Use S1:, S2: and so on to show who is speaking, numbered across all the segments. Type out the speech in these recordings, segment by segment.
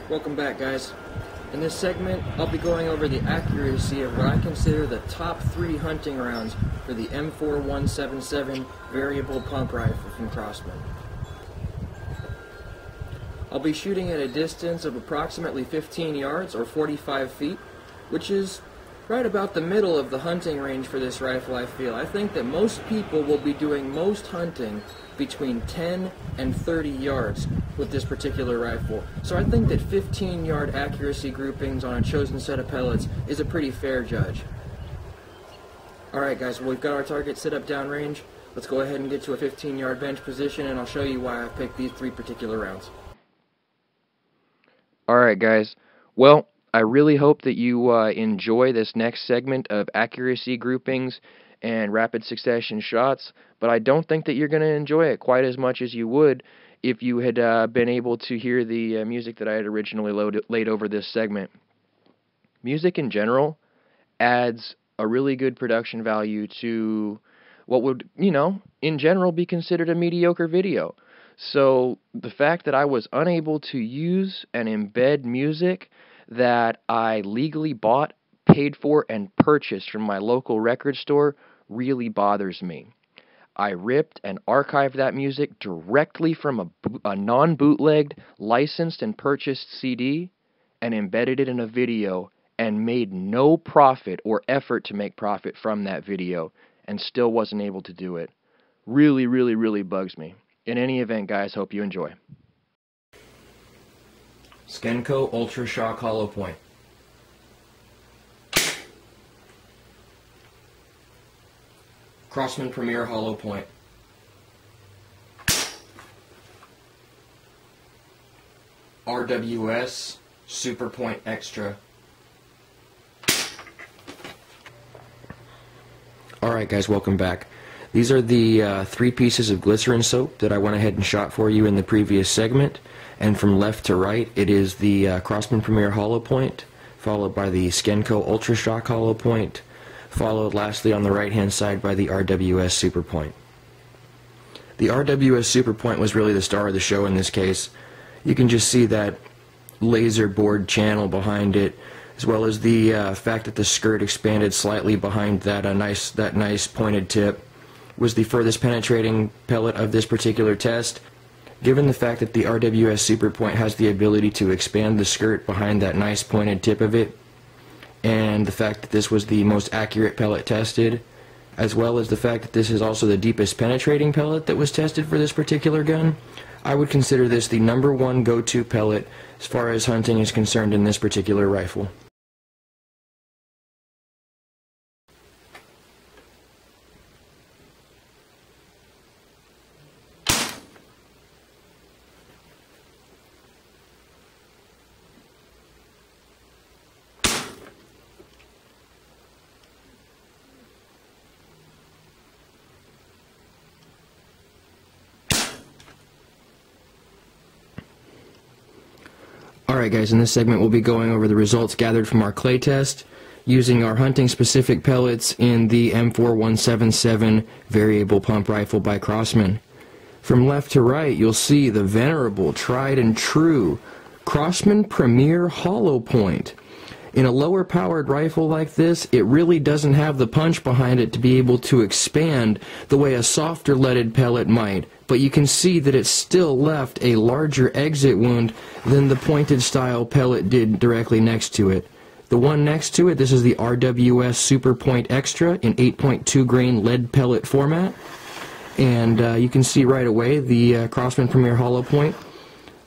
S1: Welcome back, guys. In this segment, I'll be going over the accuracy of what I consider the top 3 hunting rounds for the M4-177 variable pump rifle from Crosman. I'll be shooting at a distance of approximately 15 yards or 45 feet, which is right about the middle of the hunting range for this rifle, I feel. I think that most people will be doing most hunting between 10 and 30 yards with this particular rifle. So I think that 15-yard accuracy groupings on a chosen set of pellets is a pretty fair judge. Alright guys, well, we've got our target set up downrange. Let's go ahead and get to a 15-yard bench position, and I'll show you why I picked these 3 particular rounds.
S2: Alright guys, well, I really hope that you enjoy this next segment of accuracy groupings and rapid succession shots, but I don't think that you're going to enjoy it quite as much as you would if you had been able to hear the music that I had originally laid over this segment. Music in general adds a really good production value to what would, in general be considered a mediocre video. So the fact that I was unable to use and embed music that I legally bought, paid for, and purchased from my local record store really bothers me. I ripped and archived that music directly from a non-bootlegged, licensed and purchased CD and embedded it in a video and made no profit or effort to make profit from that video and still wasn't able to do it. Really, really, really bugs me. In any event, guys, hope you enjoy.
S1: Skenco Ultra Shock Hollow Point. Crosman Premier Hollow Point. RWS Super Point Extra.
S3: Alright guys, welcome back. These are the 3 pieces of glycerin soap that I went ahead and shot for you in the previous segment. And from left to right, it is the Crosman Premier Hollow Point, followed by the Skenco Ultra Shock Hollow Point, followed lastly on the right hand side by the RWS Super Point. The RWS Super Point was really the star of the show in this case. You can just see that laser board channel behind it, as well as the fact that the skirt expanded slightly behind that nice pointed tip. Was the furthest penetrating pellet of this particular test. Given the fact that the RWS Super Point has the ability to expand the skirt behind that nice pointed tip of it, and the fact that this was the most accurate pellet tested, as well as the fact that this is also the deepest penetrating pellet that was tested for this particular gun, I would consider this the #1 go-to pellet as far as hunting is concerned in this particular rifle. Alright guys, in this segment we'll be going over the results gathered from our clay test using our hunting specific pellets in the M4-177 variable pump rifle by Crosman. From left to right you'll see the venerable, tried and true Crosman Premier Hollow Point. In a lower powered rifle like this, it really doesn't have the punch behind it to be able to expand the way a softer leaded pellet might, but you can see that it still left a larger exit wound than the pointed style pellet did directly next to it. The one next to it, this is the RWS Super Point Extra in 8.2 grain lead pellet format, and you can see right away the Crosman Premier Hollow Point,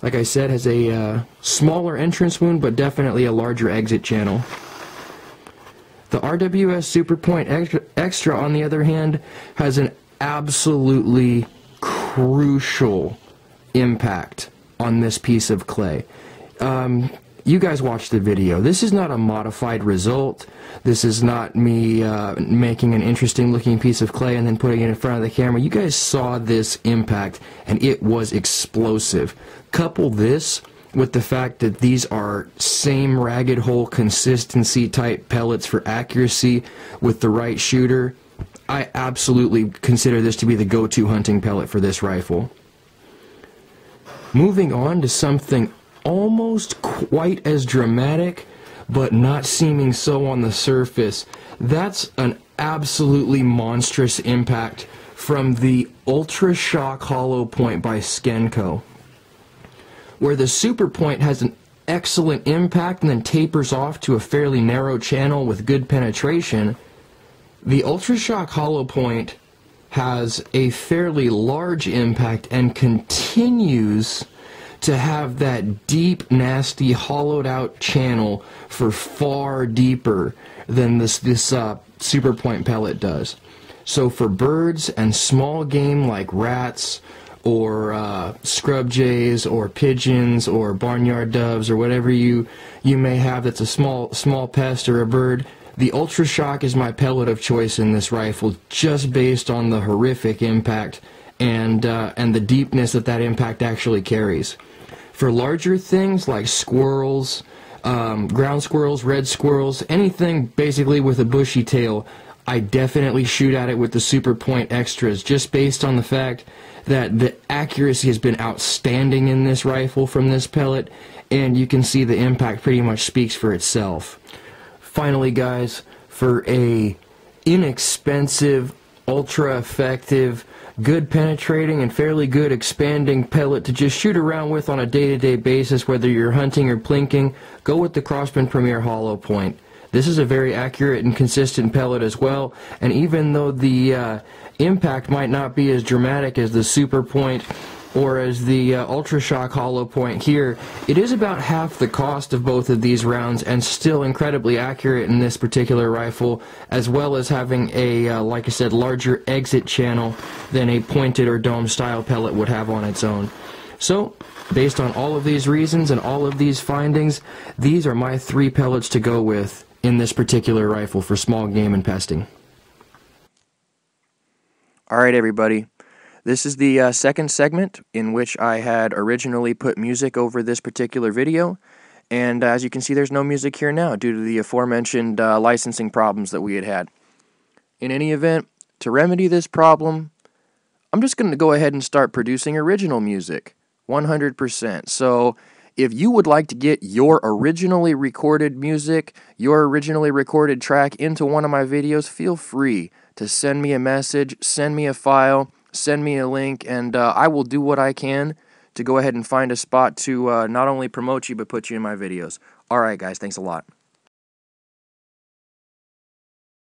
S3: like I said, has a smaller entrance wound, but definitely a larger exit channel. The RWS Super Point Extra, on the other hand, has an absolutely crucial impact on this piece of clay. You guys watched the video. This is not a modified result. This is not me making an interesting looking piece of clay and then putting it in front of the camera. You guys saw this impact, and it was explosive. Couple this with the fact that these are same ragged hole consistency type pellets for accuracy with the right shooter. I absolutely consider this to be the go-to hunting pellet for this rifle. Moving on to something almost quite as dramatic, but not seeming so on the surface. That's an absolutely monstrous impact from the Ultra Shock Hollow Point by Skenco, where the Super Point has an excellent impact and then tapers off to a fairly narrow channel with good penetration. The Ultra Shock Hollow Point has a fairly large impact and continues to have that deep, nasty, hollowed out channel for far deeper than this Super Point pellet does. So for birds and small game like rats or scrub jays or pigeons or barnyard doves or whatever you may have that's a small pest or a bird, the Ultra Shock is my pellet of choice in this rifle, just based on the horrific impact and the deepness that impact actually carries. For larger things like squirrels, ground squirrels, red squirrels, anything basically with a bushy tail, I definitely shoot at it with the Super Point Extras, just based on the fact that the accuracy has been outstanding in this rifle from this pellet, and you can see the impact pretty much speaks for itself. Finally, guys, for a inexpensive, ultra effective, good penetrating and fairly good expanding pellet to just shoot around with on a day-to-day basis, whether you're hunting or plinking, go with the Crosman Premier Hollow Point. This is a very accurate and consistent pellet as well, and even though the impact might not be as dramatic as the Super Point or as the Ultra Shock Hollow Point here, it is about half the cost of both of these rounds and still incredibly accurate in this particular rifle, as well as having a, like I said, larger exit channel than a pointed or dome style pellet would have on its own. So, based on all of these reasons and all of these findings, these are my 3 pellets to go with in this particular rifle for small game and pesting.
S2: Alright everybody, this is the second segment in which I had originally put music over this particular video, and as you can see there's no music here now due to the aforementioned licensing problems that we had. In any event, to remedy this problem, I'm just going to go ahead and start producing original music, 100%. So if you would like to get your originally recorded music, your originally recorded track into one of my videos, feel free to send me a message, send me a file, send me a link, and I will do what I can to go ahead and find a spot to not only promote you, but put you in my videos. Alright guys, thanks a lot.